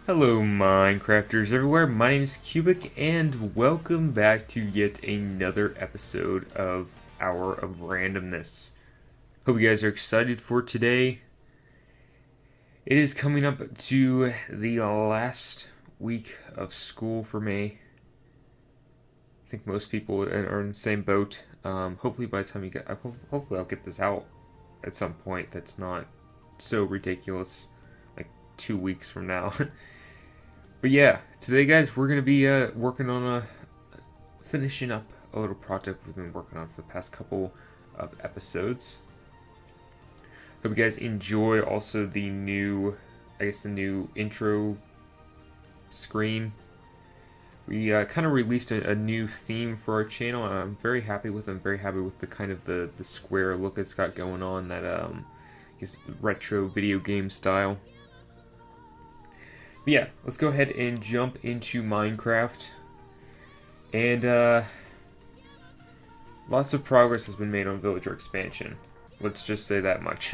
Hello Minecrafters everywhere, my name is Cubic and welcome back to yet another episode of Hour of Randomness. Hope you guys are excited for today. It is coming up to the last week of school for me. I think most people are in the same boat. Hopefully by the time hopefully I'll get this out at some point that's not so ridiculous, like 2 weeks from now. But yeah, today guys, we're going to be working on finishing up a little project we've been working on for the past couple of episodes. Hope you guys enjoy also the new intro screen. We kind of released a new theme for our channel, and I'm very happy with it. I'm very happy with the kind of the square look it's got going on, that I guess retro video game style. But yeah, let's go ahead and jump into Minecraft. And lots of progress has been made on villager expansion. Let's just say that much.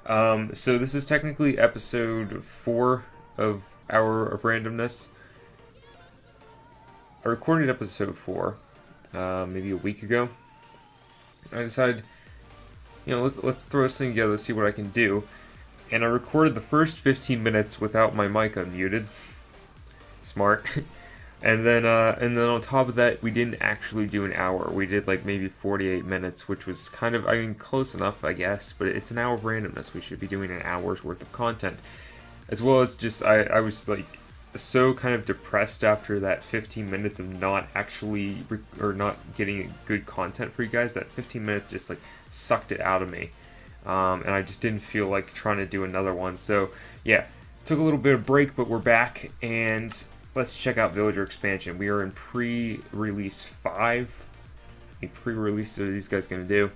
So this is technically episode 4 of Hour of Randomness. I recorded episode 4 maybe a week ago. I decided, let's throw this thing together, see what I can do. And I recorded the first 15 minutes without my mic unmuted. Smart. And then on top of that, we didn't actually do an hour. We did like maybe 48 minutes, which was kind of, close enough, I guess. But it's an hour of randomness. We should be doing an hour's worth of content. As well as just, I was like so kind of depressed after that 15 minutes of not actually, or not getting good content for you guys. That 15 minutes just like sucked it out of me. And I just didn't feel like trying to do another one. So yeah, took a little bit of break, but we're back, and let's check out villager expansion. We are in pre-release 5. A pre-release, what are these guys going to do?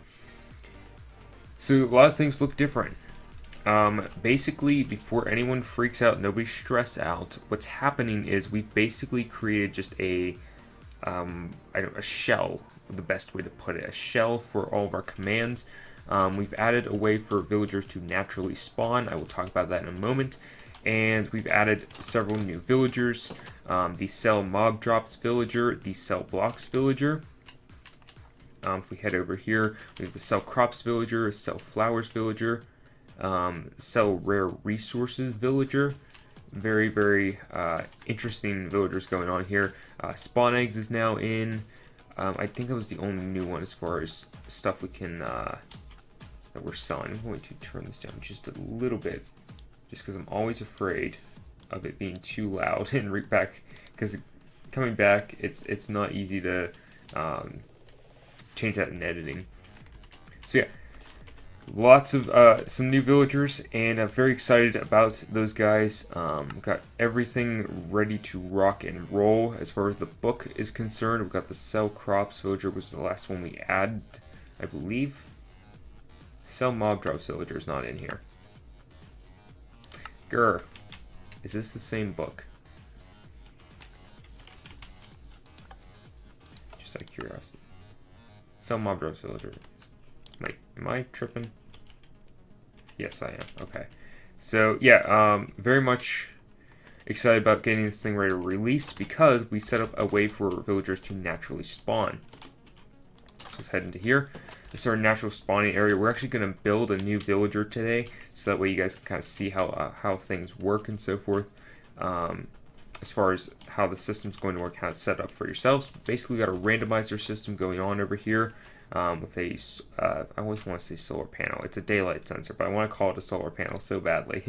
So a lot of things look different. Basically, before anyone freaks out, nobody stress out, what's happening is we've basically created just a shell, the best way to put it, a shell for all of our commands. We've added a way for villagers to naturally spawn. I will talk about that in a moment. And we've added several new villagers. The sell mob drops villager, the sell blocks villager. If we head over here, we have the sell crops villager, sell flowers villager, sell rare resources villager. Very, very interesting villagers going on here. Spawn eggs is now in. I think that was the only new one as far as stuff we can that we're selling. I'm going to turn this down just a little bit, just because I'm always afraid of it being too loud and right back, because coming back, it's not easy to change that in editing. So yeah, lots of some new villagers, and I'm very excited about those guys. Got everything ready to rock and roll as far as the book is concerned. We've got the sell crops villager, was the last one we added, I believe. Sell mob drops villager is not in here. Grr. Is this the same book? Just out of curiosity. Sell mob drops villager. Wait, am I tripping? Yes, I am. Okay. So, yeah, very much excited about getting this thing ready to release, because we set up a way for villagers to naturally spawn. So let's head into here. This is our natural spawning area. We're actually going to build a new villager today, so that way you guys can kind of see how things work and so forth. As far as how the system's going to work, how it's set up for yourselves. Basically, we got a randomizer system going on over here with a, I always want to say solar panel. It's a daylight sensor, but I want to call it a solar panel so badly.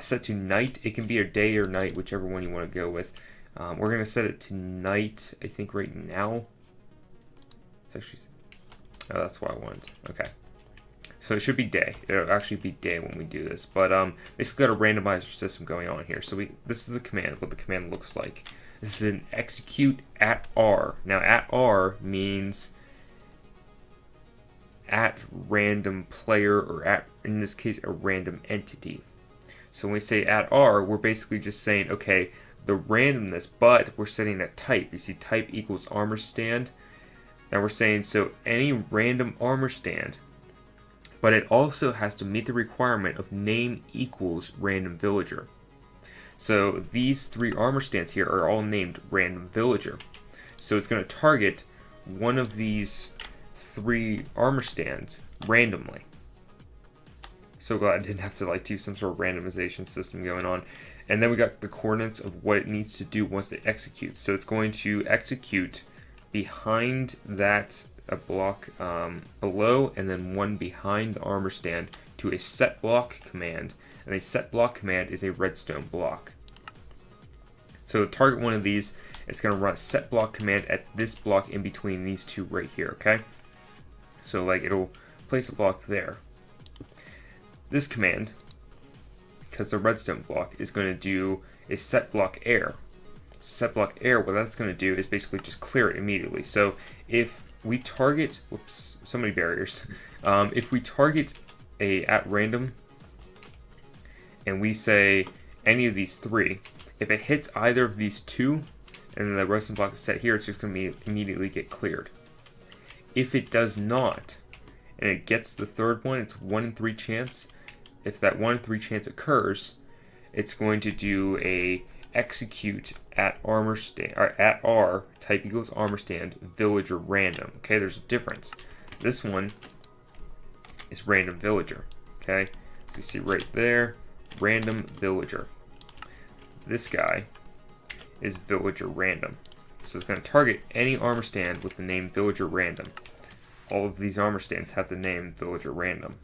Set to night. It can be a day or night, whichever one you want to go with. We're going to set it to night, I think, right now. It's actually... Oh, that's what I wanted. Okay. So it should be day. It'll actually be day when we do this. But basically got a randomizer system going on here. So this is the command, what the command looks like. This is an execute at R. Now at R means at random player, or at, in this case, a random entity. So when we say at R, we're basically just saying, okay, the randomness, but we're setting a type. You see type equals armor stand. Now we're saying, so any random armor stand, but it also has to meet the requirement of name equals random villager. So these 3 armor stands here are all named Random Villager. So it's going to target one of these 3 armor stands randomly. So glad I didn't have to do some sort of randomization system going on. And then we got the coordinates of what it needs to do once it executes. So it's going to execute behind that block below, and then one behind the armor stand to a set block command. And a set block command is a redstone block. So target one of these, it's going to run a set block command at this block in between these 2 right here, okay? So it'll place a block there. This command, because the redstone block, is going to do a set block air. Set block air, what that's going to do is basically just clear it immediately. So if we target, whoops, so many barriers. If we target at random, and we say any of these 3, if it hits either of these 2, and then the redstone block is set here, it's just going to immediately get cleared. If it does not, and it gets the 3rd one, it's 1 in 3 chance. If that 1 in 3 chance occurs, it's going to do a execute at armor stand, or at R type equals armor stand villager random. Okay, there's a difference. This one is random villager. Okay, so you see right there, random villager. This guy is villager random. So it's going to target any armor stand with the name villager random. All of these armor stands have the name villager random.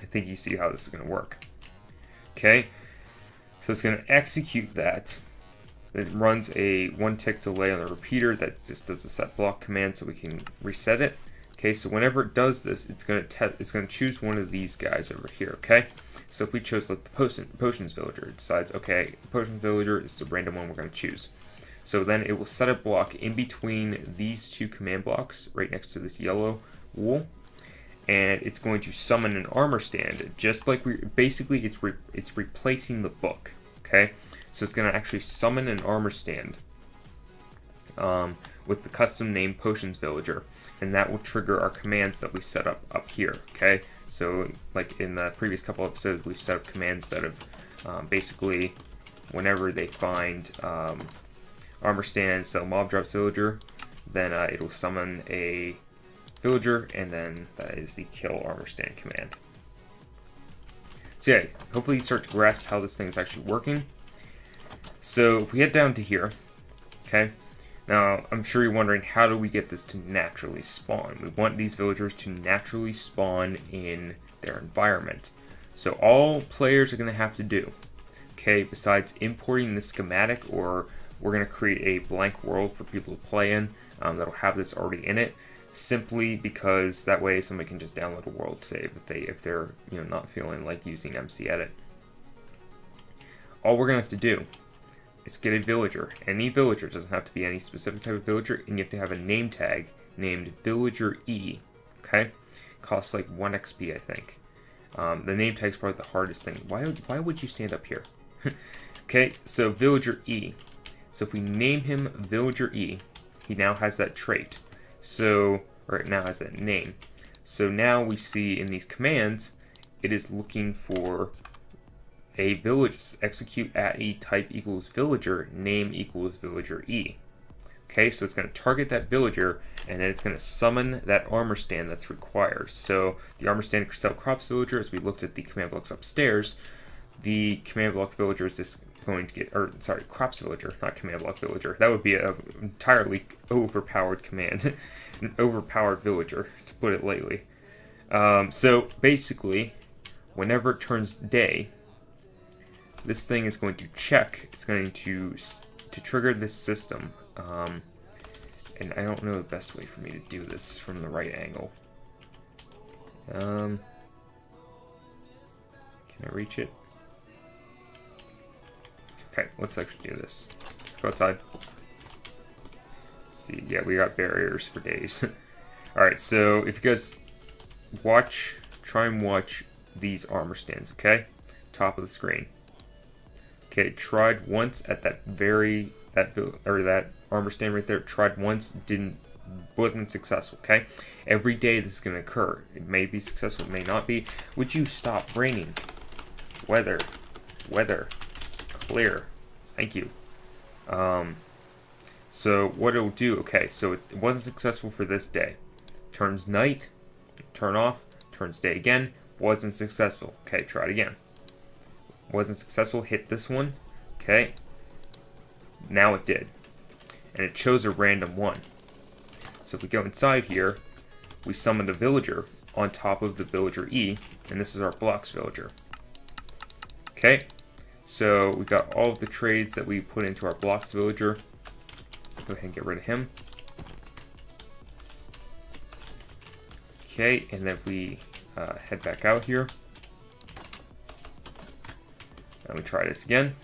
I think you see how this is going to work. Okay, so it's going to execute that. It runs a 1 tick delay on the repeater that just does the set block command, so we can reset it. Okay, so whenever it does this, it's going to choose one of these guys over here. Okay, so if we chose the potions villager, it decides, okay, potions villager is the random one we're going to choose. So then it will set a block in between these 2 command blocks, right next to this yellow wool. And it's going to summon an armor stand, just like basically it's replacing the book. Okay, so it's going to actually summon an armor stand with the custom name Potions Villager, and that will trigger our commands that we set up here. Okay, so like in the previous couple episodes, we've set up commands that have basically, whenever they find armor stand, so mob drops villager, then it'll summon a villager, and then that is the kill armor stand command. So yeah, hopefully you start to grasp how this thing is actually working. So if we head down to here, okay, now I'm sure you're wondering, how do we get this to naturally spawn? We want these villagers to naturally spawn in their environment. So all players are going to have to do, okay, besides importing the schematic, or we're going to create a blank world for people to play in that'll have this already in it, simply because that way somebody can just download a world save if they're not feeling like using MC Edit. All we're gonna have to do is get a villager. Any villager, doesn't have to be any specific type of villager, and you have to have a name tag named Villager E. Okay, costs like 1 XP, I think. The name tag is probably the hardest thing. Why would you stand up here? Okay, so Villager E. So if we name him Villager E, he now has that trait. So, or it now has that name. So now we see in these commands, it is looking for a village. Execute at E type equals villager, name equals villager E. Okay, so it's going to target that villager, and then it's going to summon that armor stand that's required. So the armor stand Crystal Crops villager, as we looked at the command blocks upstairs, the command block villager is just going to get, or sorry, Crops villager, not command block villager. That would be an entirely overpowered command, an overpowered villager, to put it lightly. So basically, whenever it turns day, this thing is going to check. It's going to trigger this system. And I don't know the best way for me to do this from the right angle. Can I reach it? Okay, let's actually do this. Let's go outside. Let's see, yeah, we got barriers for days. Alright, so if you guys try and watch these armor stands, okay? Top of the screen. Okay, tried once at that armor stand right there. Tried once, wasn't successful. Okay, every day this is going to occur. It may be successful, it may not be. Would you stop raining? Weather, clear. Thank you. So what it'll do, okay, so it wasn't successful for this day. Turns night, turn off, turns day again, wasn't successful. Okay, try it again. Wasn't successful, hit this one. Okay, now it did. And it chose a random one. So if we go inside here, we summon the villager on top of the villager E, and this is our blocks villager. Okay, so we got all of the trades that we put into our blocks villager. Go ahead and get rid of him. Okay, and then we head back out here. And we try this again.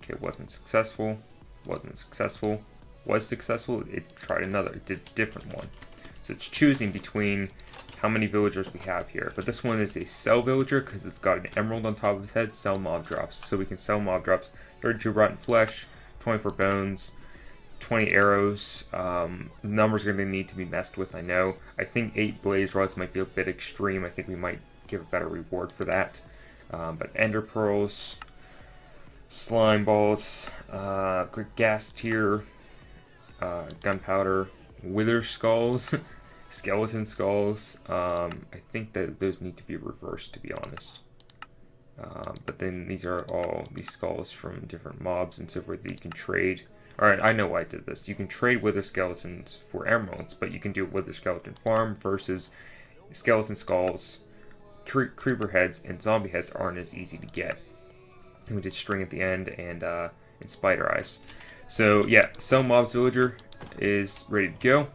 Okay, wasn't successful. Wasn't successful. Was successful. It tried another. It did a different one. So it's choosing between how many villagers we have here. But this one is a sell villager because it's got an emerald on top of its head. Sell mob drops. So we can sell mob drops. 32 rotten flesh, 24 bones, 20 arrows. Numbers are going to need to be messed with, I know. I think 8 blaze rods might be a bit extreme. I think we might give a better reward for that. But ender pearls, slime balls, gas tier, gunpowder, wither skulls, skeleton skulls. I think that those need to be reversed, to be honest. But then these are all these skulls from different mobs and so forth that you can trade. Alright, I know why I did this. You can trade wither skeletons for emeralds, but you can do a wither skeleton farm versus skeleton skulls, creeper heads, and zombie heads aren't as easy to get. And we did string at the end and spider eyes. So yeah, sell mobs villager is ready to go.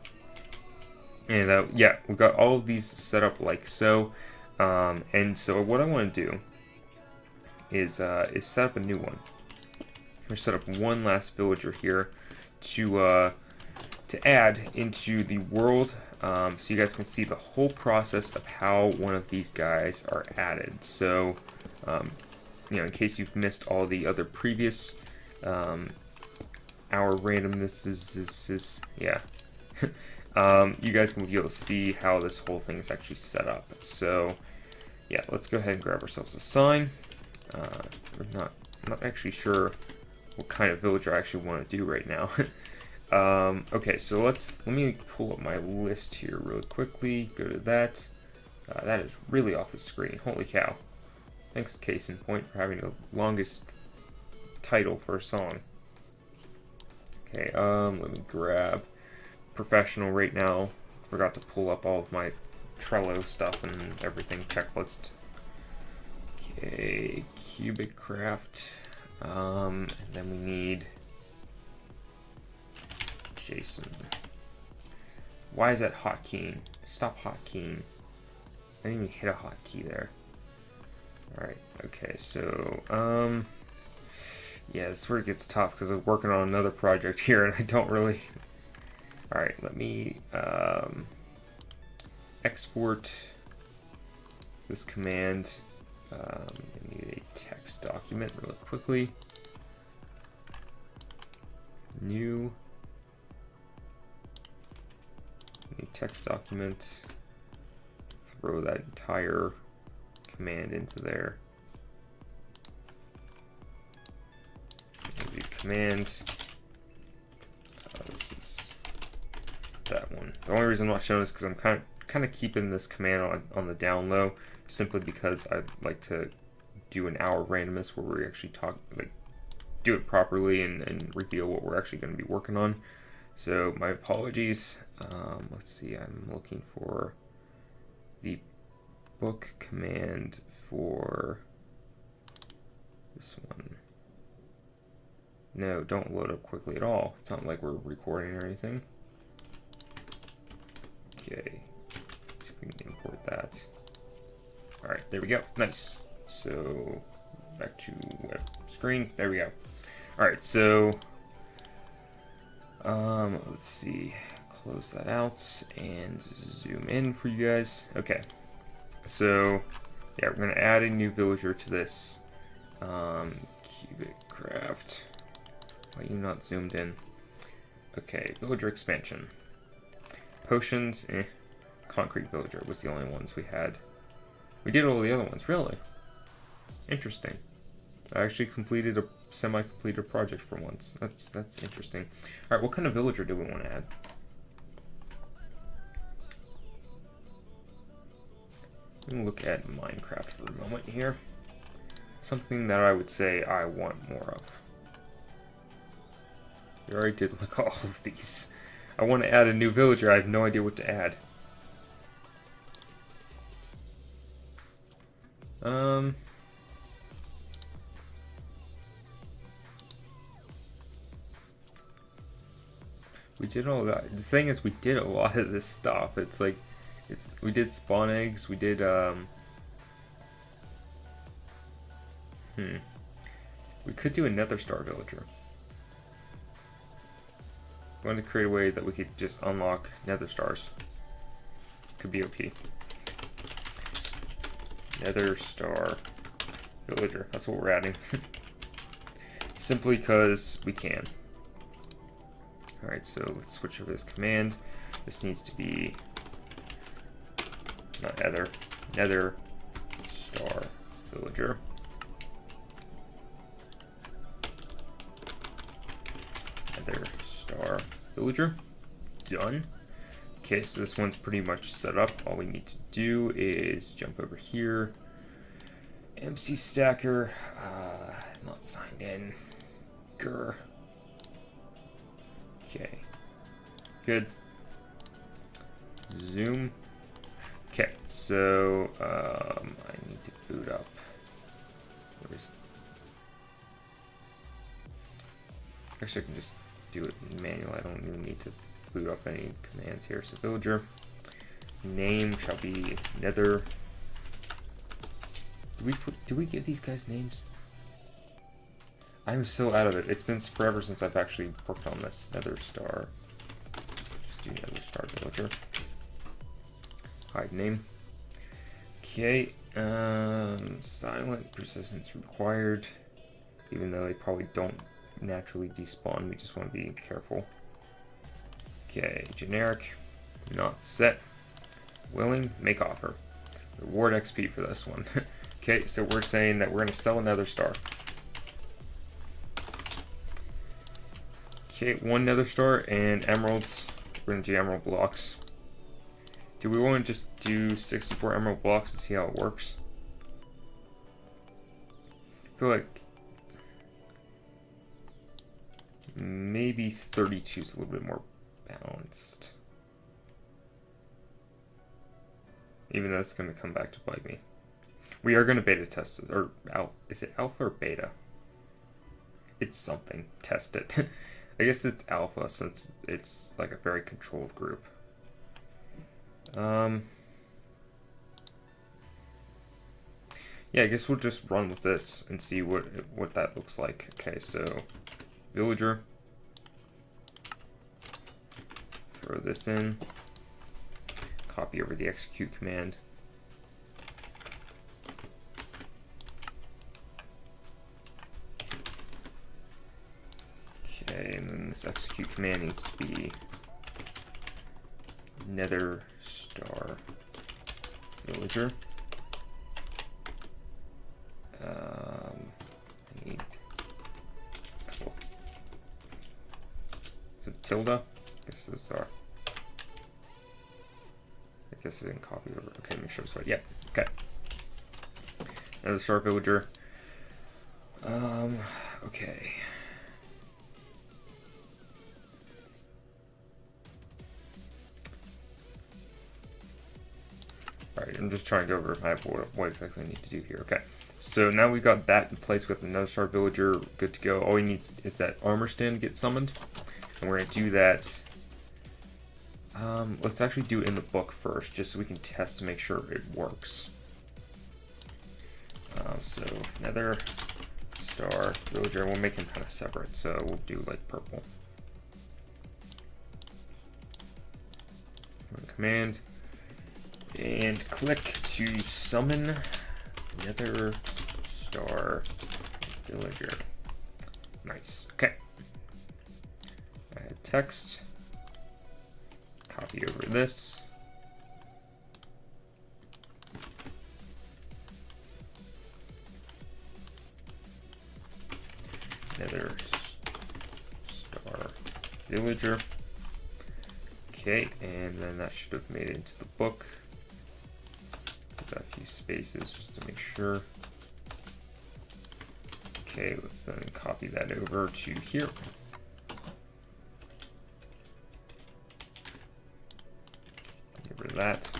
And yeah, we've got all of these set up like so. And so what I want to do is set up a new one. We're set up one last villager here to add into the world, so you guys can see the whole process of how one of these guys are added. So, you know, in case you've missed all the other previous Hour of Randomness is yeah. You guys can be able to see how this whole thing is actually set up. So, yeah, let's go ahead and grab ourselves a sign. I'm not actually sure what kind of villager I actually want to do right now. Okay, so let me pull up my list here really quickly. Go to that. That is really off the screen. Holy cow! Thanks, Case in Point, for having the longest title for a song. Okay, let me grab professional right now. Forgot to pull up all of my Trello stuff and everything checklist. Okay, CubicCraft. And then we need Jason. Why is that hotkeying? Stop hotkeying. I didn't even hit a hotkey there. Alright, okay, so, yeah, this is where it gets tough because I'm working on another project here and I don't really... Alright, let me, export this command. I need a text document really quickly. New text document. Throw that entire command into there. Maybe command. This is that one. The only reason I'm not showing this is because I'm kind of keeping this command on the down low, simply because I'd like to do an hour of randomness where we actually do it properly and reveal what we're actually going to be working on. So my apologies. Let's see, I'm looking for the book command for this one. No, don't load up quickly at all. It's not like we're recording or anything. Okay, see if we can import that. Alright, there we go. Nice. So, back to web screen. There we go. Alright, so, let's see. Close that out and zoom in for you guys. Okay. So, yeah, we're going to add a new villager to this. CubicCraft. Why are you not zoomed in? Okay, villager expansion. Potions, Concrete villager was the only ones we had. We did all the other ones, really. Interesting. I actually completed a semi-completed project for once. That's interesting. All right, what kind of villager do we want to add? Let me look at Minecraft for a moment here. Something that I would say I want more of. We already did look at all of these. I want to add a new villager. I have no idea what to add. We did all that. The thing is, we did a lot of this stuff. It's like, we did spawn eggs. We did we could do a Nether Star villager. I wanted to create a way that we could just unlock Nether Stars. Could be OP. Nether Star villager. That's what we're adding. Simply because we can. Alright, so let's switch over this command. This needs to be not Nether Star villager. Nether Star villager. Done. Okay, so this one's pretty much set up. All we need to do is jump over here. MC Stacker, not signed in. Grr. Okay. Good. Zoom. Okay, so I need to boot up. Actually, I can just do it manually. I don't even need to boot up any commands here. So villager name shall be Nether. Do we give these guys names? I'm so out of it. It's been forever since I've actually worked on this. Nether Star. Just do Nether Star villager. Hide name. Okay. Silent persistence required. Even though they probably don't naturally despawn, we just want to be careful. Okay, generic, not set. Willing, make offer. Reward XP for this one. Okay, so we're saying that we're going to sell another star. Okay, 1 nether star and emeralds. We're going to do emerald blocks. Do we want to just do 64 emerald blocks and see how it works? I feel like maybe 32 is a little bit more balanced. Even though it's going to come back to bite me. We are going to beta test it. Or, is it alpha or beta? It's something. Test it. I guess it's alpha since it's like a very controlled group. Yeah, I guess we'll just run with this and see what that looks like. Okay, so villager. Throw this in. Copy over the execute command. Okay, and then this execute command needs to be Nether Star villager. I need a couple. Is it tilde? I guess those are. I guess I didn't copy over. Okay, make sure it's right. Yeah. Okay. Nether Star villager. Okay. Alright, I'm just trying to go over what exactly I need to do here. Okay, so now we've got that in place with another star villager good to go. All we need is that armor stand to get summoned. And we're going to do that. Let's actually do it in the book first, just so we can test to make sure it works. So, Nether Star villager, we'll make him kind of separate, so we'll do like purple. Command. And click to summon Nether Star villager. Nice. Okay. Add text. Copy over this. Nether Star Villager. Okay, and then that should have made it into the book. Put that a few spaces just to make sure. Okay, let's then copy that over to here. Get rid of that.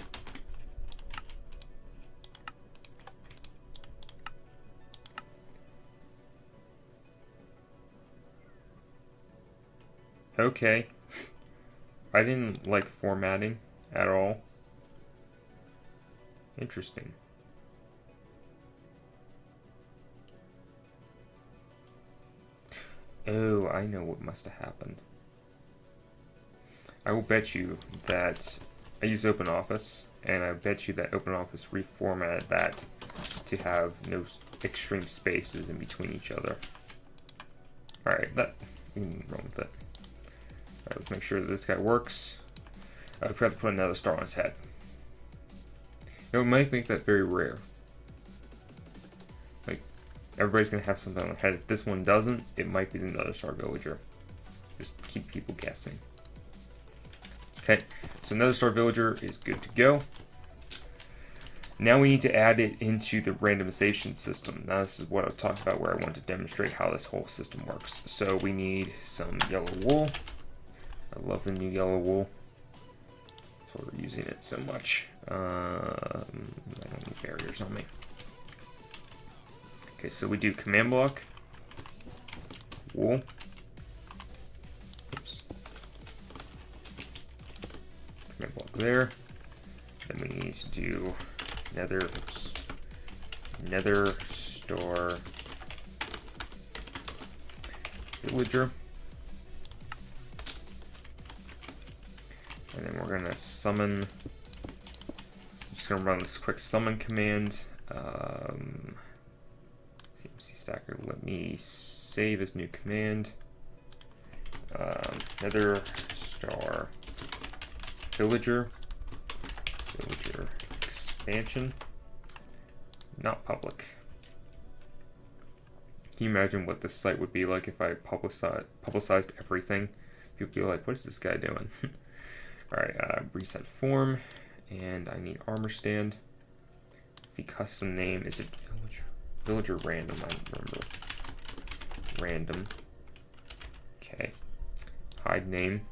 Okay. I didn't like formatting at all. Interesting. Oh, I know what must have happened. I will bet you that I use OpenOffice, and I bet you that OpenOffice reformatted that to have no extreme spaces in between each other. Alright, that we can run with it. Alright, let's make sure that this guy works. I forgot to put another star on his head. You know, it might make that very rare. Like, everybody's gonna have something on their head. If this one doesn't, it might be the Nether Star Villager. Just keep people guessing. Okay, so Nether Star Villager is good to go. Now we need to add it into the randomization system. Now this is what I was talking about, where I want to demonstrate how this whole system works. So we need some yellow wool. I love the new yellow wool. That's why we're using it so much. I don't need barriers on me. Okay, so we do command block, wool. Oops. Command block there. Then we need to do Nether Star Villager. And then we're gonna summon. I'm just gonna run this quick summon command. CMC Stacker, let me save as new command. Nether Star Villager. Villager expansion. Not public. Can you imagine what this site would be like if I publicized everything? People would be like, what is this guy doing? Alright, reset form, and I need armor stand. The custom name, is it Villager Random? I don't remember. Random. Okay. Hide name.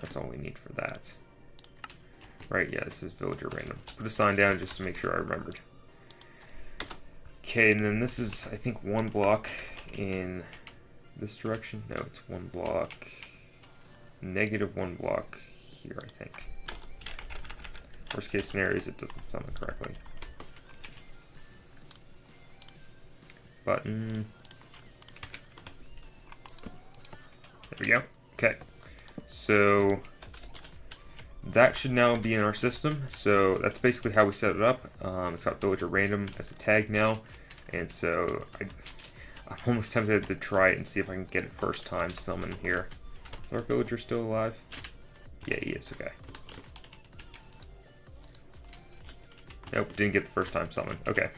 That's all we need for that. Right, yeah, this is Villager Random. Put a sign down just to make sure I remembered. Okay, and then this is, I think, one block in this direction. No, it's one block. Negative one block here, I think. Worst case scenario is it doesn't summon correctly. Button. There we go. Okay. So that should now be in our system. So that's basically how we set it up. It's got Villager Random as a tag now. And so I'm almost tempted to try it and see if I can get it first time summon here. Is our villager still alive? Yeah, he is. Okay. Nope, didn't get the first time summon. Okay.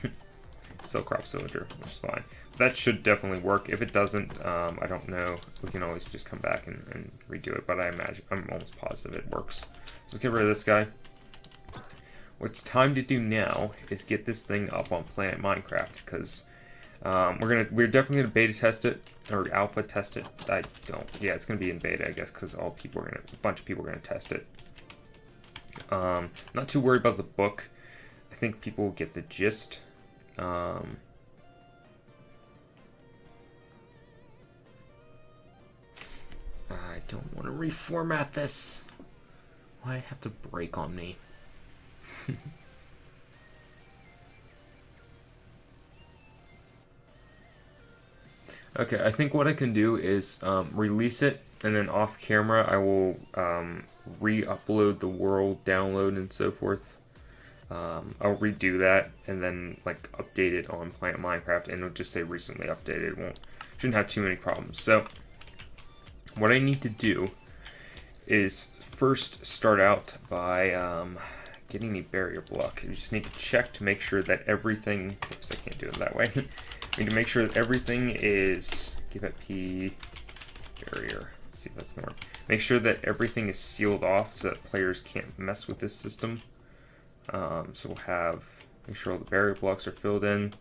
Still crops villager, which is fine. That should definitely work. If it doesn't, I don't know. We can always just come back and redo it, but I'm almost positive it works. So let's get rid of this guy. What's time to do now is get this thing up on Planet Minecraft, because we're definitely gonna beta test it or alpha test it. Yeah, it's gonna be in beta, I guess, because a bunch of people are gonna test it. Not too worried about the book. I think people will get the gist. I don't want to reformat this. Why have to break on me? Okay, I think what I can do is release it, and then off camera I will re-upload the world download and so forth. I'll redo that and then like update it on Planet Minecraft, and it'll just say recently updated. Shouldn't have too many problems. So what I need to do is first start out by get any barrier block. You just need to check to make sure that everything, oops, I can't do it that way. You need to make sure that everything is, give it P, barrier. Let's see if that's gonna work. Make sure that everything is sealed off so that players can't mess with this system. So we'll have, make sure all the barrier blocks are filled in.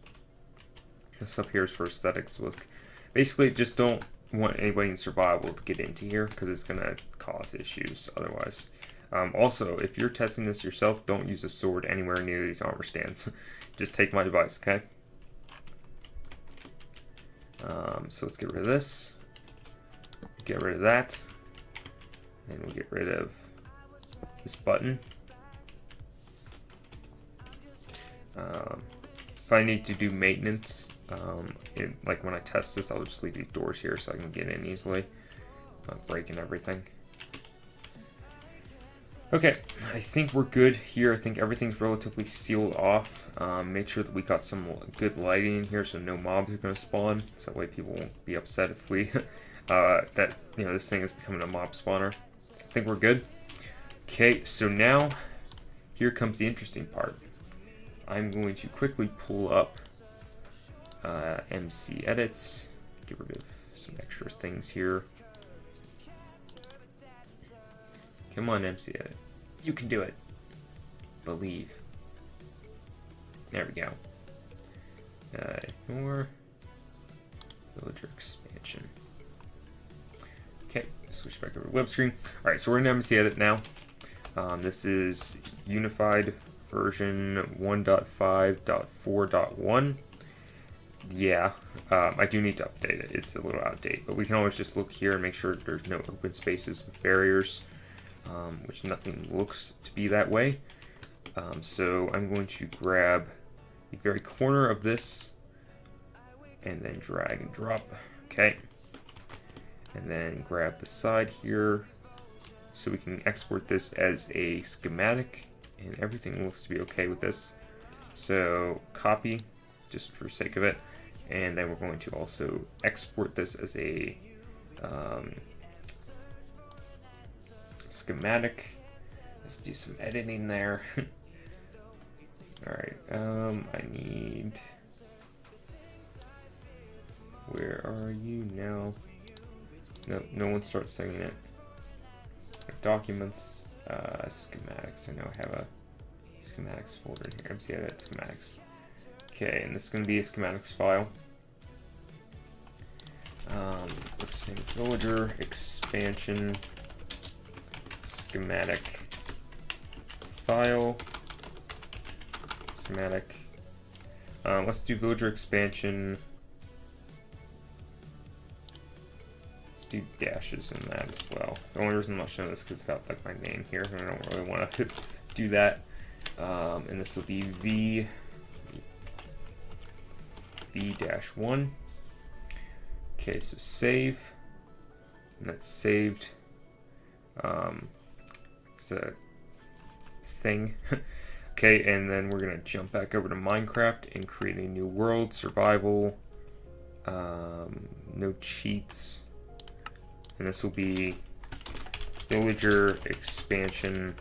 This up here is for aesthetics. Basically, just don't want anybody in survival to get into here because it's gonna cause issues otherwise. Also, if you're testing this yourself, don't use a sword anywhere near these armor stands. Just take my advice, okay? So let's get rid of this. Get rid of that. And we'll get rid of this button. If I need to do maintenance, like when I test this, I'll just leave these doors here so I can get in easily. Not breaking everything. Okay, I think we're good here. I think everything's relatively sealed off. Make sure that we got some good lighting in here so no mobs are going to spawn. So that way people won't be upset if we, this thing is becoming a mob spawner. I think we're good. Okay, so now here comes the interesting part. I'm going to quickly pull up MC edits, get rid of some extra things here. Come on, MC edit. You can do it. Believe. There we go. Ignore villager expansion. Okay, switch back over to web screen. Alright, so we're in MC edit now. This is unified version 1.5.4.1. Yeah, I do need to update it. It's a little outdated, but we can always just look here and make sure there's no open spaces with barriers, which nothing looks to be that way. So I'm going to grab the very corner of this and then drag and drop. Okay, and then grab the side here so we can export this as a schematic. And everything looks to be okay with this. So copy, just for sake of it. And then we're going to also export this as a schematic. Let's do some editing there. Alright, I need... Where are you now? No one starts singing it. Documents. Schematics. I know I have a schematics folder in here. MC edit schematics. Okay, and this is going to be a schematics file. Let's say villager expansion schematic file. Schematic. Let's do villager expansion. Do dashes in that as well. The only reason I'm not showing this is because it's got like my name here, and I don't really want to do that. And this will be V-1. Okay, so save, and that's saved. It's a thing. Okay, and then we're gonna jump back over to Minecraft and create a new world, survival, no cheats. And this will be villager expansion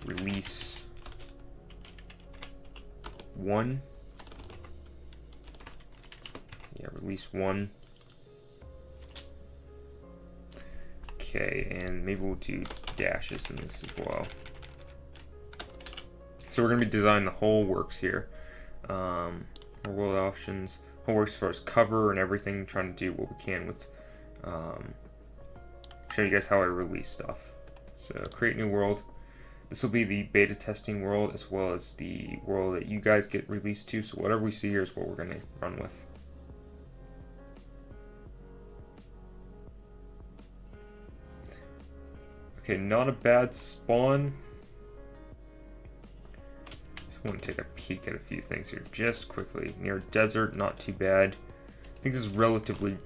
release 1. Yeah, release 1. Okay, and maybe we'll do dashes in this as well. So we're going to be designing the whole works here. World options. Whole works as far as cover and everything, trying to do what we can with show you guys how I release stuff. So create new world. This will be the beta testing world as well as the world that you guys get released to. So whatever we see here is what we're going to run with. Okay, not a bad spawn. Want to take a peek at a few things here just quickly. Near desert, not too bad. I think this is relatively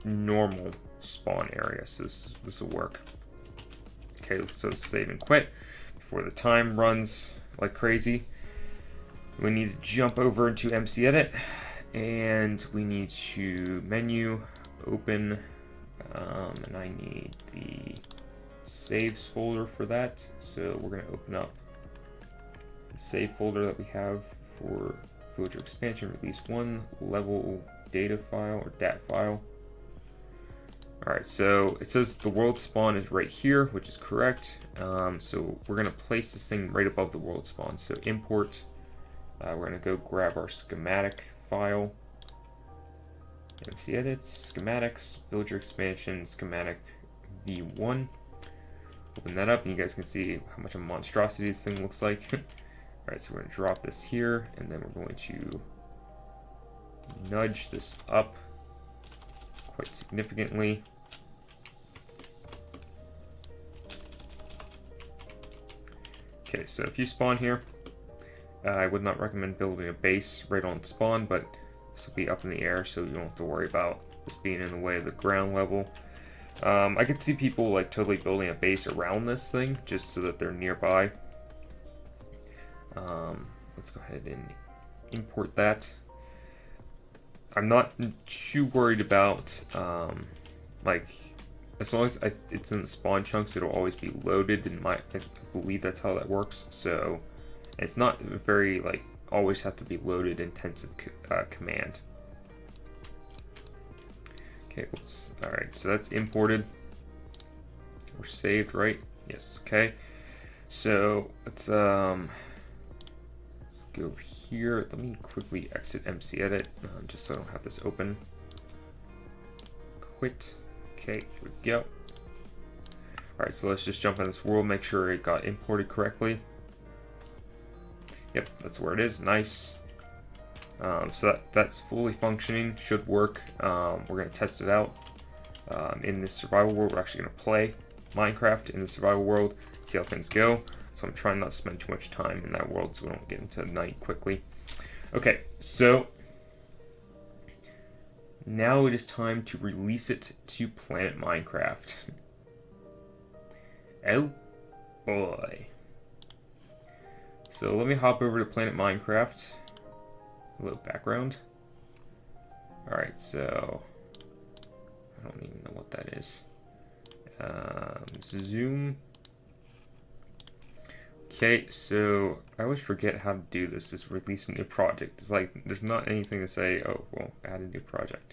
normal spawn area, so this will work. Okay, so save and quit before the time runs like crazy. We need to jump over into MC Edit, and we need to menu open, and I need the saves folder for that. So we're going to open up the save folder that we have for Villager expansion release 1 level data file or dat file. Alright, so it says the world spawn is right here, which is correct. So we're going to place this thing right above the world spawn. So import, we're going to go grab our schematic file. MC edits, schematics, villager expansion, schematic v1. Open that up and you guys can see how much of a monstrosity this thing looks like. Alright, so we're going to drop this here and then we're going to nudge this up quite significantly. Okay, so if you spawn here, I would not recommend building a base right on spawn, but this will be up in the air, so you don't have to worry about this being in the way of the ground level. I could see people like totally building a base around this thing just so that they're nearby. Let's go ahead and import that. I'm not too worried about, like, as long as it's in the spawn chunks, it'll always be loaded, and I believe that's how that works. So it's not very, like, always have to be loaded intensive command. Okay, oops. Alright, so that's imported. We're saved, right? Yes, okay. So let's go here. Let me quickly exit MC Edit, just so I don't have this open. Quit. Okay, here we go. Alright, so let's just jump in this world, make sure it got imported correctly. Yep, that's where it is. Nice. So that's fully functioning, should work. We're going to test it out in this survival world. We're actually going to play Minecraft in the survival world, see how things go. So I'm trying not to spend too much time in that world so we don't get into night quickly. Okay, so now it is time to release it to Planet Minecraft. Oh boy. So let me hop over to Planet Minecraft. A little background. Alright, so I don't even know what that is. Zoom. Okay, so I always forget how to do this. Just release a new project. It's like there's not anything to say, oh, well, add a new project.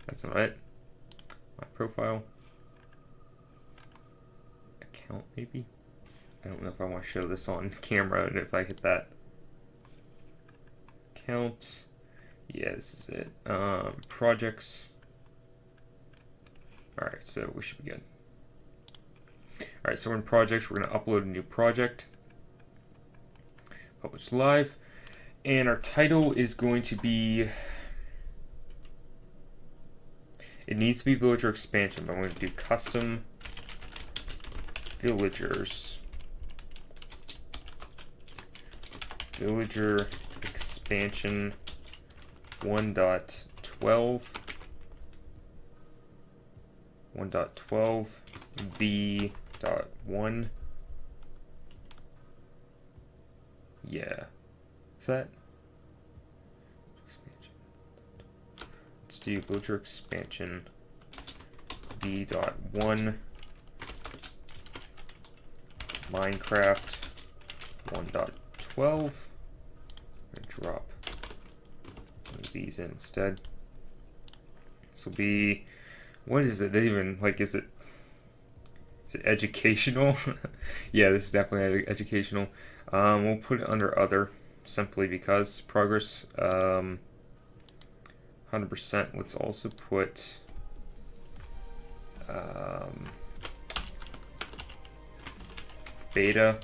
That's not it. My profile. Account, maybe? I don't know if I want to show this on camera, and if I hit that. Account. Yeah, this is it. Projects. Alright, so we should be good. Alright, so we're in projects. We're going to upload a new project. Publish live. And our title is going to be... It needs to be villager expansion, but I'm going to do custom villagers. Villager expansion 1.12. 1.12 v.1. Yeah. Is that? Expansion. Let's do villager expansion v.1 Minecraft 1.12. I'm gonna drop one of these in instead. This will be, what is it even? Like, is it educational? Yeah, this is definitely educational. We'll put it under other, simply because progress 100%. Let's also put beta,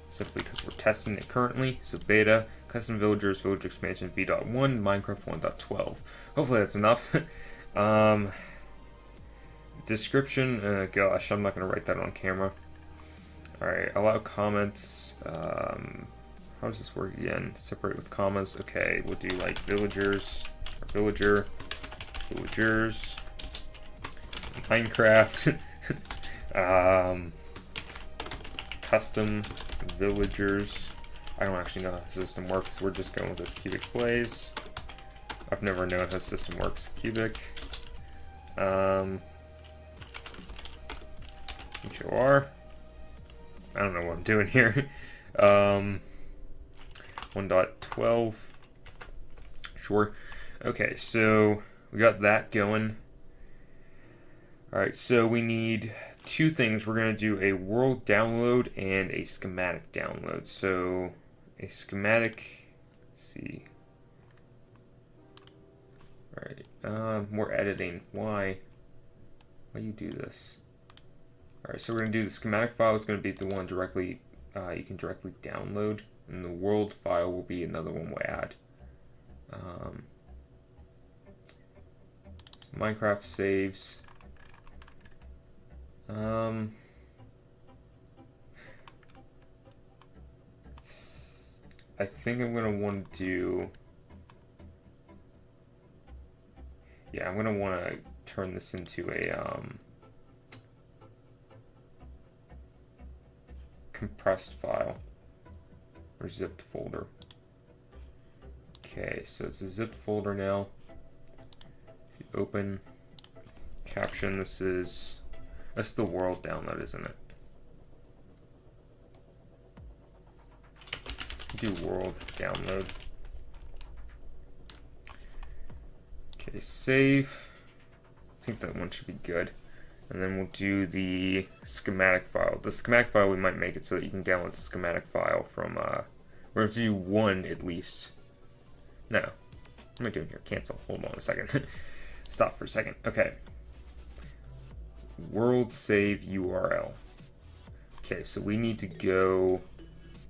simply because we're testing it currently. So beta, custom villagers, villager expansion v.1, Minecraft 1.12. Hopefully that's enough. Description, gosh, I'm not going to write that on camera. Alright, allow comments. How does this work again? Separate with commas. Okay, we'll do like villagers, or villager, villagers, Minecraft, custom villagers. I don't actually know how the system works. We're just going with this CubicPlays. I've never known how the system works. Cubic HOR. I don't know what I'm doing here. 1.12. Sure. Okay, so we got that going. Alright, so we need two things. We're going to do a world download and a schematic download. So a schematic, let's see. Alright, more editing. Why you do this? Alright, so we're going to do the schematic file is going to be the one directly, you can directly download, and the world file will be another one we'll add. So Minecraft saves. I think I'm going to want to do, yeah, I'm going to want to turn this into a compressed file or zipped folder. Okay, so it's a zipped folder now. If you open caption, that's the world download, isn't it? Do world download. Okay, save. I think that one should be good. And then we'll do the schematic file. The schematic file, we might make it so that you can download the schematic file from, we're going to do one at least. No. What am I doing here? Cancel. Hold on a second. Stop for a second. Okay. World save URL. Okay, so we need to go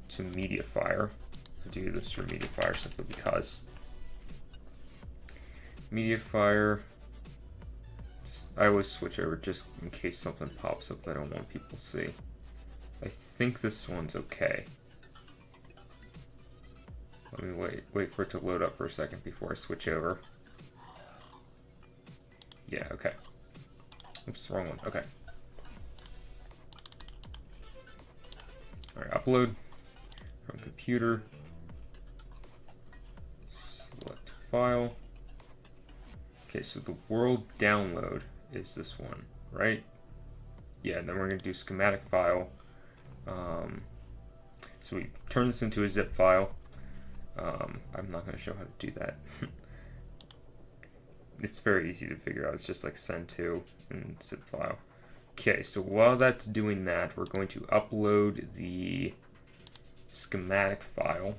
to Mediafire. I do this for Mediafire simply because. Mediafire. I always switch over just in case something pops up that I don't want people to see. I think this one's okay. Let me wait for it to load up for a second before I switch over. Yeah, okay. Oops, wrong one. Okay. Alright, upload from computer. Select file. Okay, so the world download is this one, right? Yeah, and then we're going to do schematic file. So we turn this into a zip file. I'm not going to show how to do that. It's very easy to figure out. It's just like send to and zip file. Okay, so while that's doing that, we're going to upload the schematic file.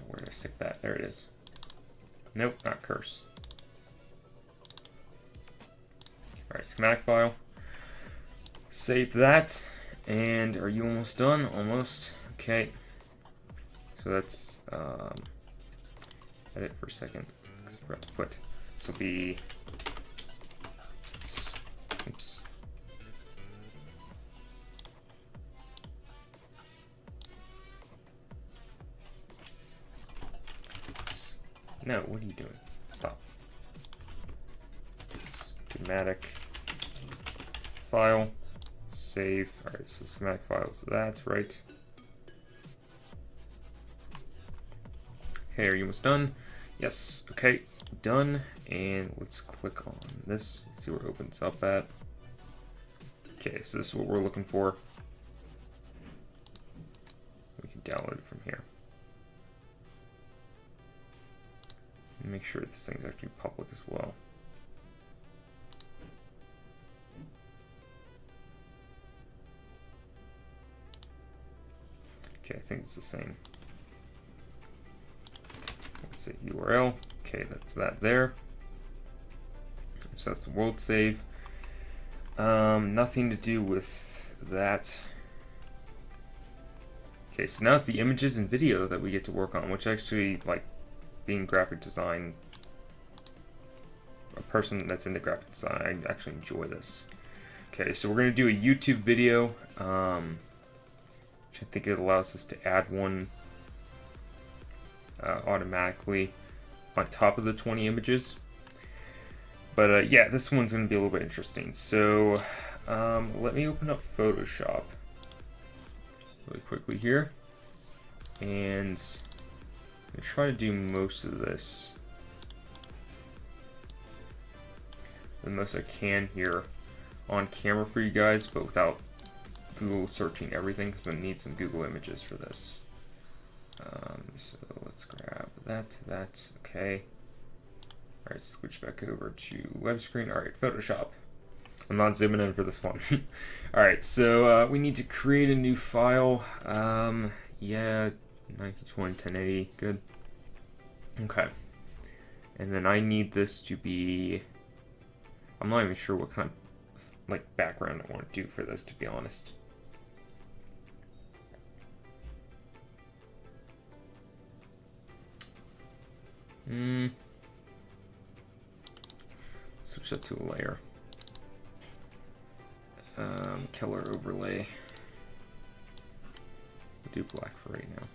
Where did I stick that? There it is. Nope, not curse. Alright, schematic file. Save that. And are you almost done? Almost. Okay. So that's, edit for a second, because I forgot to put, this will be, oops. No, what are you doing? Stop. Schematic file, save. Alright, so schematic file is that, right? Okay, are you almost done? Yes, okay, done. And let's click on this. Let's see where it opens up at. Okay, so this is what we're looking for. We can download it from here. Make sure this thing's actually public as well. Okay, I think it's the same. Let's say URL. Okay, that's that there. So that's the world save. Nothing to do with that. Okay, so now it's the images and video that we get to work on, which actually, like, being graphic design, a person that's into graphic design, I actually enjoy this. Okay, so we're going to do a YouTube video, which I think it allows us to add one automatically on top of the 20 images. But yeah, this one's going to be a little bit interesting. So let me open up Photoshop really quickly here. And I'm gonna try to do most of this, the most I can here on camera for you guys, but without Google searching everything, because I'm gonna need some Google images for this. So let's grab that, okay. All right, switch back over to web screen. All right, Photoshop. I'm not zooming in for this one. All right, so we need to create a new file. Yeah, 1920, 1080, good. Okay, and then I need this to be, I'm not even sure what kind of like background I want to do for this, to be honest. Switch that to a layer. Color overlay. We'll do black for right now.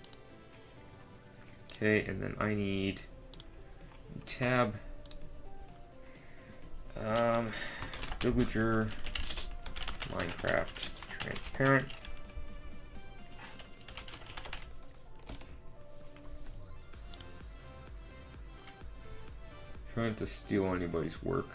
Okay, and then I need tab. Villager, Minecraft, transparent. Trying to steal anybody's work.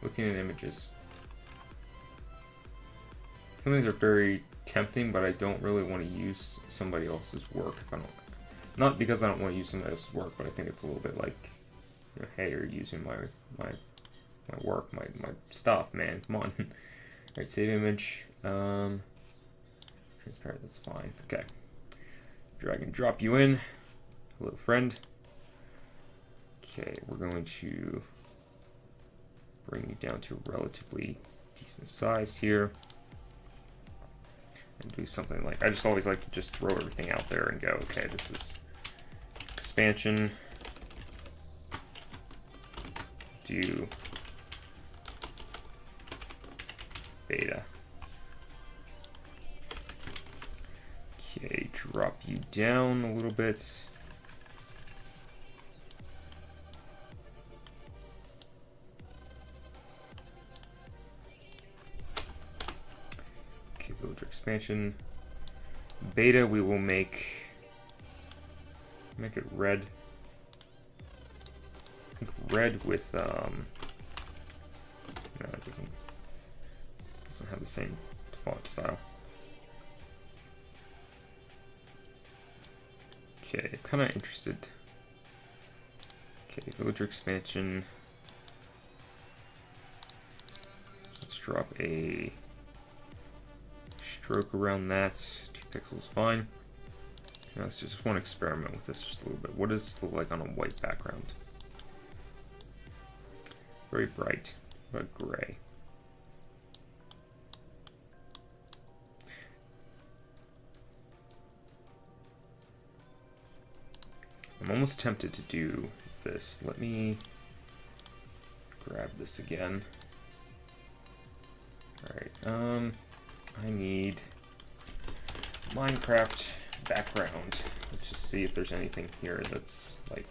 Looking at images. Some of these are very tempting, but I don't really want to use somebody else's work if I don't. Not because I don't want to use somebody else's work, but I think it's a little bit like, you know, hey, you're using my work, my stuff, man. Come on. Alright, save image. Transparent, that's fine. Okay. Drag and drop you in. Hello, friend. Okay, we're going to bring you down to a relatively decent size here. And do something like, I just always like to just throw everything out there and go, okay, this is expansion. Do beta. Okay, drop you down a little bit. Okay, villager expansion. Beta, we will make it red. I think red with no, it doesn't have the same font style. Okay, kind of interested. Okay, villager expansion. Let's drop a stroke around that. 2 pixels, fine. Now let's just want to experiment with this just a little bit. What does this look like on a white background? Very bright, but gray. I'm almost tempted to do this. Let me grab this again. Alright, I need Minecraft background. Let's just see if there's anything here that's like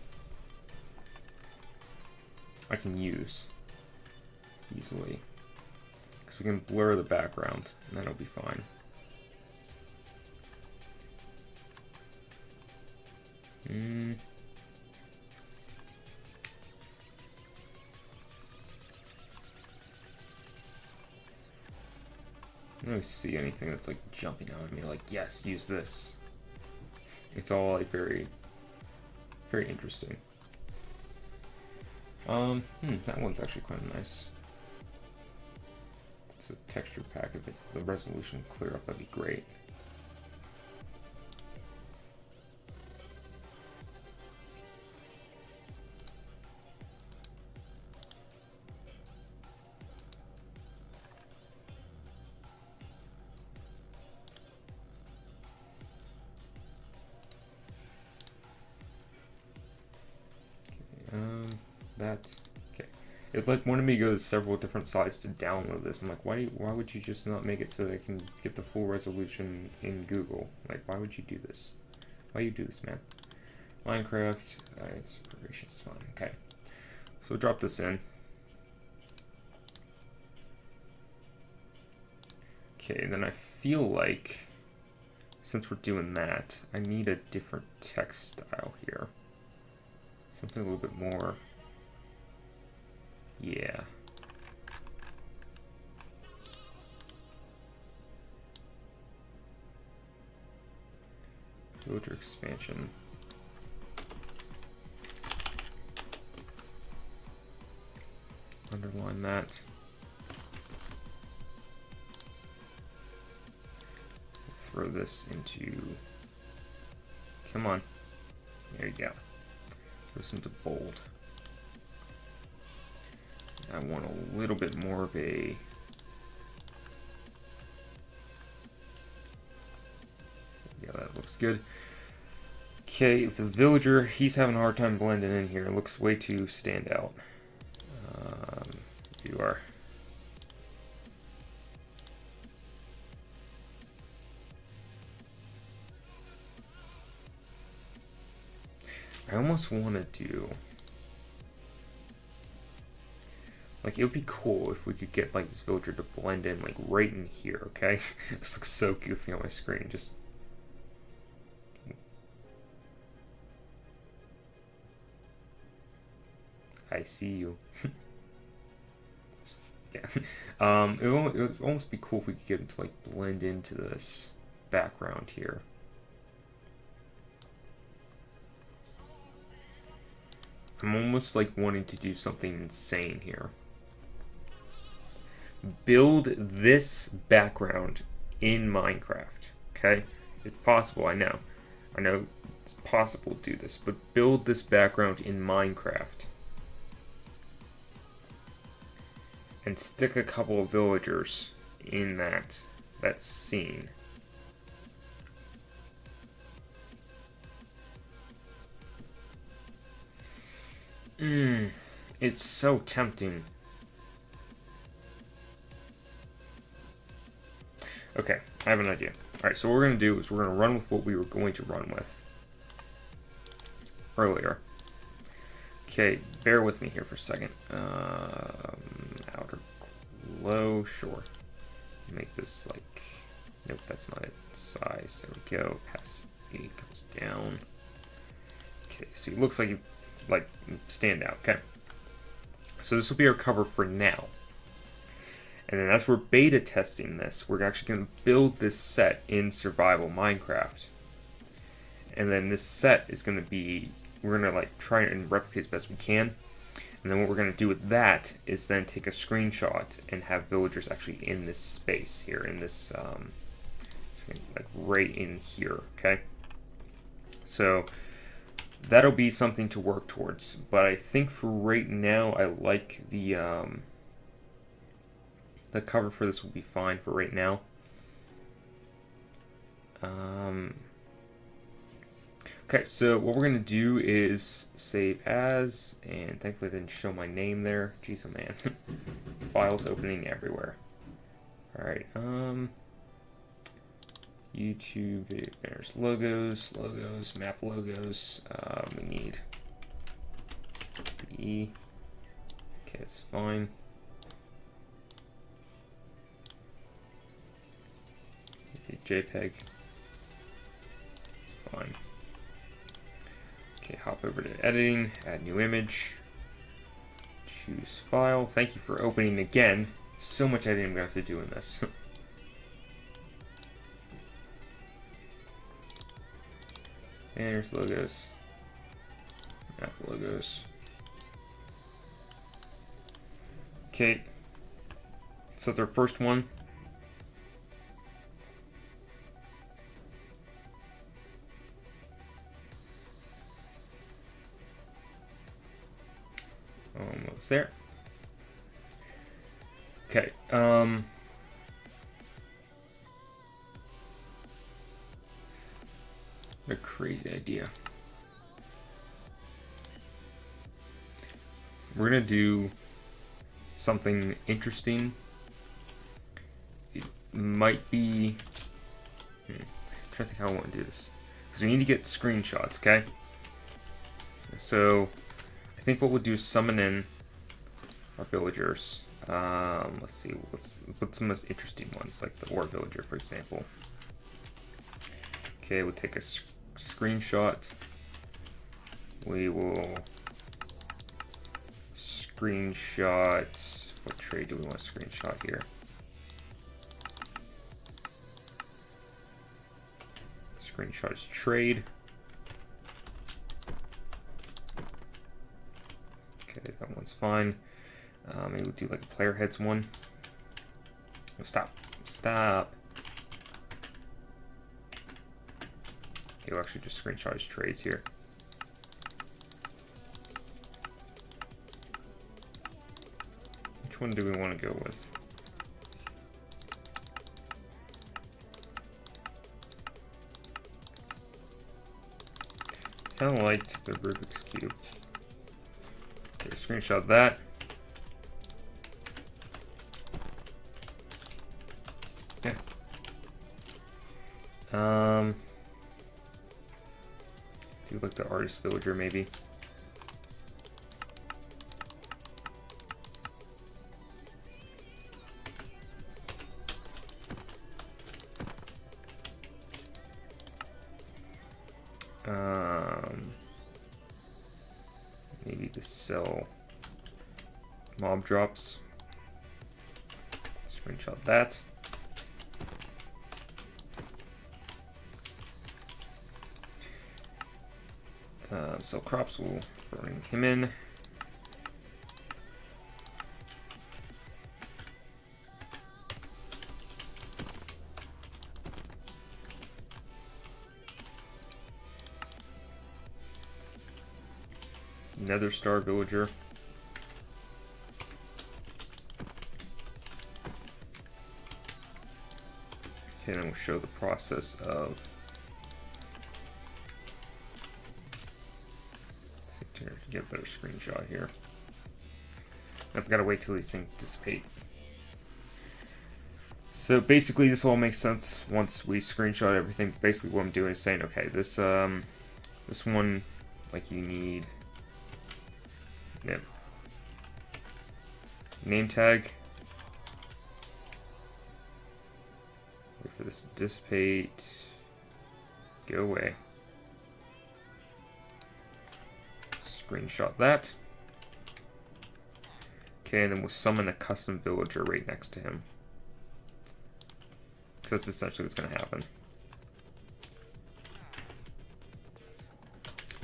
I can use easily. Because we can blur the background and then it'll be fine. I don't really see anything that's like jumping out at me like, yes, use this. It's all like very, very interesting. That one's actually quite nice. It's a texture pack. If the resolution would clear up, that'd be great. That's okay. It like wanted me to go to several different sites to download this. I'm like, why would you just not make it so that I can get the full resolution in Google? Like, why would you do this? Why you do this, man? Minecraft, its progression is fine. Okay. So we'll drop this in. Okay, then I feel like, since we're doing that, I need a different text style here. Something a little bit more, yeah. Villager expansion. Underline that. Throw this into, come on, there you go. Throw this into bold. I want a little bit more of a, yeah, that looks good. Okay, the villager, he's having a hard time blending in here. It looks way too stand out. You are. I almost want to do, like, it would be cool if we could get like this villager to blend in like right in here, okay? This looks so goofy on my screen. Just I see you. Yeah. It would almost be cool if we could get him to like blend into this background here. I'm almost like wanting to do something insane here. Build this background in Minecraft, okay? It's possible, I know. I know it's possible to do this, but build this background in Minecraft. And stick a couple of villagers in that scene. It's so tempting. Okay, I have an idea. Alright, so what we're going to do is we're going to run with what we were going to run with earlier. Okay, bear with me here for a second. Outer glow, sure. Make this like, nope, that's not it. Size, there we go. Opacity comes down. Okay, so it looks like you like stand out. Okay, so this will be our cover for now. And then as we're beta testing this, we're actually going to build this set in survival Minecraft. And then this set is going to be, we're going to like try and replicate as best we can. And then what we're going to do with that is then take a screenshot and have villagers actually in this space here, in this, like right in here, okay? So that'll be something to work towards. But I think for right now, I like the cover for this will be fine for right now. Okay, so what we're going to do is save as, and thankfully it didn't show my name there. Jeez, oh man. Files opening everywhere. Alright, YouTube, video, there's logos, map logos. We need E. Okay, that's fine. JPEG. It's fine. Okay, hop over to editing, add new image, choose file. Thank you for opening again. So much I didn't even have to do in this. Banners, logos, map logos. Okay, so that's our first one. Almost there. Okay. A crazy idea. We're gonna do something interesting. It might be. I'm trying to think how I want to do this, because we need to get screenshots. Okay. So I think what we'll do is summon in our villagers. Let's see. Let's put some most interesting ones, like the ore villager, for example. Okay, we'll take a screenshot. We will screenshot. What trade do we want to screenshot here? Screenshot is trade. Okay, that one's fine. Maybe we'll do like a player heads one. Oh, stop. Stop. Okay, we'll actually just screenshot his trades here. Which one do we want to go with? Kind of liked the Rubik's Cube. Okay, screenshot that. Yeah. Do like the artist villager maybe. Maybe to sell mob drops. Screenshot that. Sell crops, we'll bring him in. Nether Star villager. Okay, then we'll show the process of. Let's see, to get a better screenshot here. I've got to wait till these things dissipate. So basically, this all makes sense once we screenshot everything. Basically, what I'm doing is saying, okay, this one, like you need. Yep. Name tag. Wait for this to dissipate. Go away. Screenshot that. Okay, and then we'll summon a custom villager right next to him. Because that's essentially what's going to happen.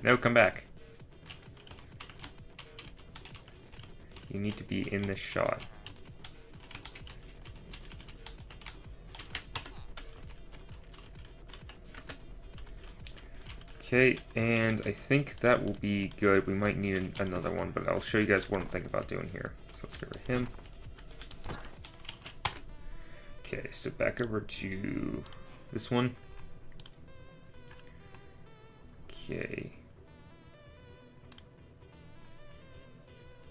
No, come back. You need to be in this shot. Okay, and I think that will be good. We might need another one, but I'll show you guys what I'm thinking about doing here. So let's get rid of him. Okay, so back over to this one. Okay.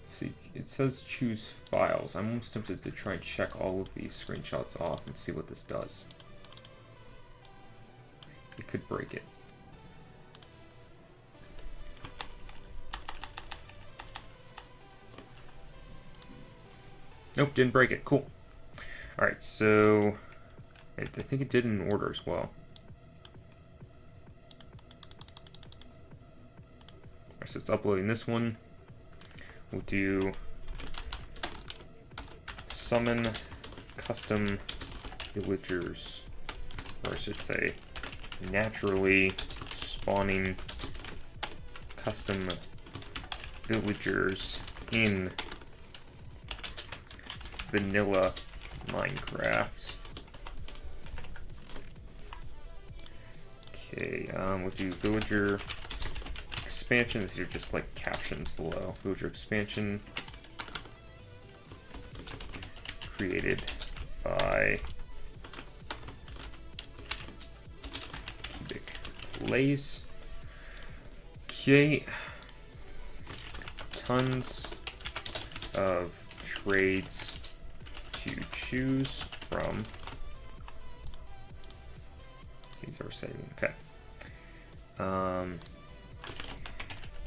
See, it says choose files. I'm almost tempted to try and check all of these screenshots off and see what this does. It could break it. Nope, didn't break it. Cool. Alright, so I think it did in order as well. Alright, so it's uploading this one. We'll do summon custom villagers, or I should say naturally spawning custom villagers in vanilla Minecraft. Okay, we'll do villager expansion. These are just like captions below. Villager expansion created by CubicPlays. Okay, tons of trades to choose from. These are saving. Okay.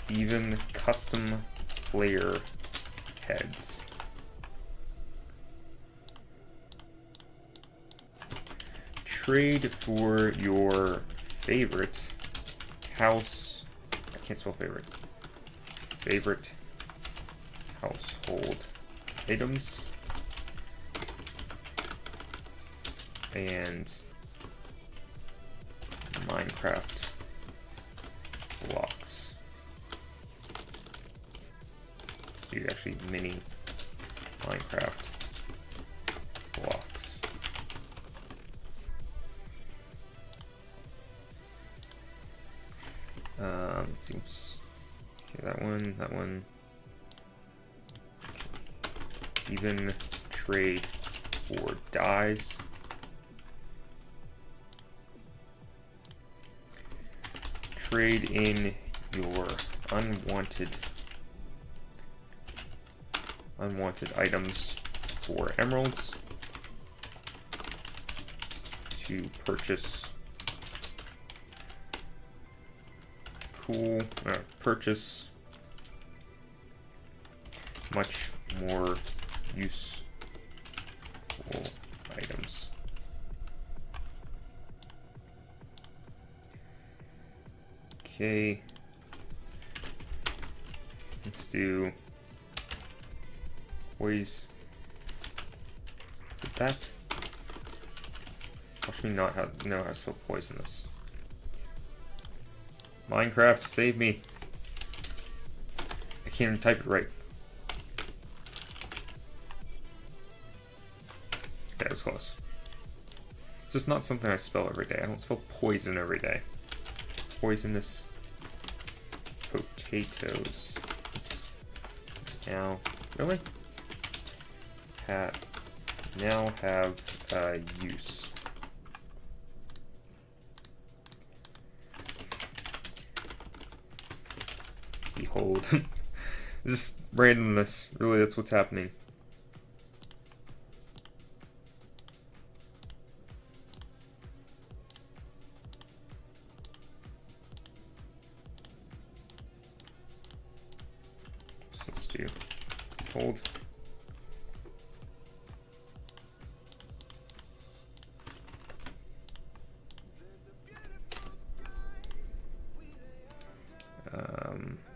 Even custom player heads. trade for your favorite house. I can't spell favorite. Favorite household items and Minecraft blocks. Let's do actually mini Minecraft blocks. Seems okay, that one. Even trade for dyes. Trade in your unwanted items for emeralds to purchase purchase much more useful items. Okay, let's do poise. Is it that? Watch me know how to spell poisonous. Minecraft, save me. I can't even type it right. That was close. It's just not something I spell every day. I don't spell poison every day. Poisonous potatoes. Oops. Now, really? Now have use. Behold. Just randomness. Really, that's what's happening. So let's do hold.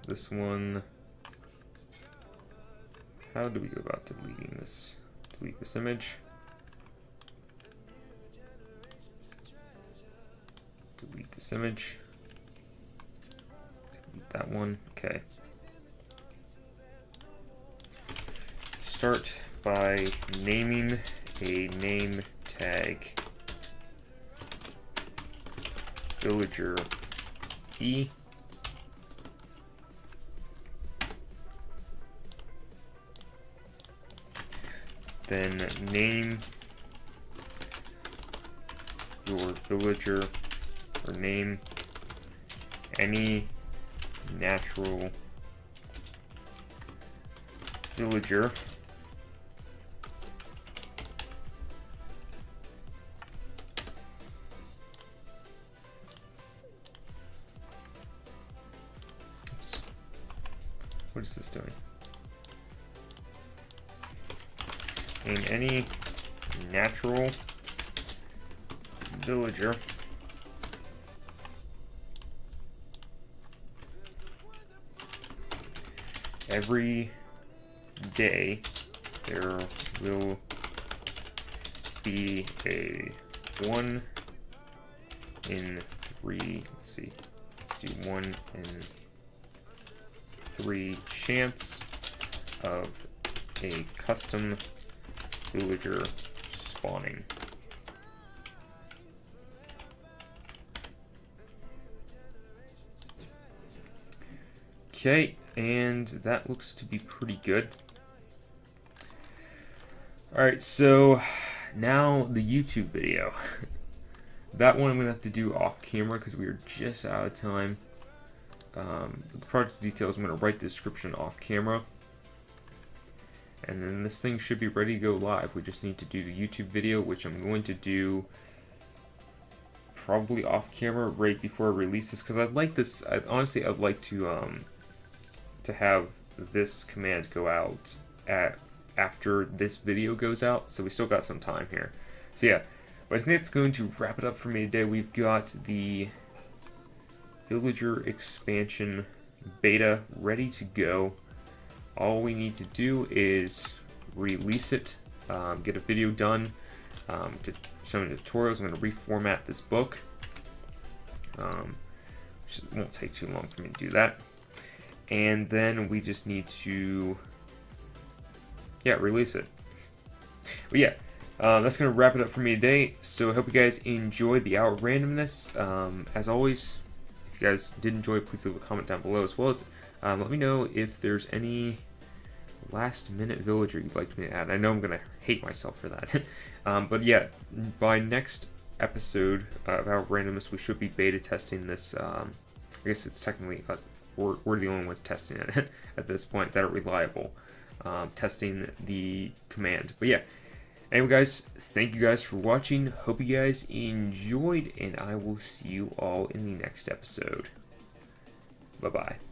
This one, how do we go about deleting this? Delete this image. Delete this image. Delete that one. Okay. Start by naming a name tag. Villager E. Then name your villager, or name any natural villager Oops. What is this doing? In any natural villager every day there will be a 1 in 3, let's see, let's do 1 in 3 chance of a custom villager spawning. Okay, and that looks to be pretty good. Alright, so now the YouTube video. That one I'm going to have to do off camera because we are just out of time. The project details I'm going to write the description off camera. And then this thing should be ready to go live. We just need to do the YouTube video, which I'm going to do probably off camera right before I release this, because I'd like this. Honestly, I'd like to have this command go out after this video goes out. So we still got some time here. So yeah, But I think that's going to wrap it up for me today. We've got the Villager expansion beta ready to go. All we need to do is release it, get a video done to show the tutorials. I'm going to reformat this book. Which won't take too long for me to do that. And then we just need to, release it. But yeah, that's going to wrap it up for me today. So I hope you guys enjoyed the Hour of Randomness. As always, if you guys did enjoy, please leave a comment down below, as well as let me know if there's any last minute villager you'd like me to add. I know I'm going to hate myself for that. But yeah, by next episode of Hour of Randomness, we should be beta testing this. I guess it's technically, we're the only ones testing it at this point that are reliable. Testing the command. But yeah, anyway guys, thank you guys for watching. Hope you guys enjoyed, and I will see you all in the next episode. Bye bye.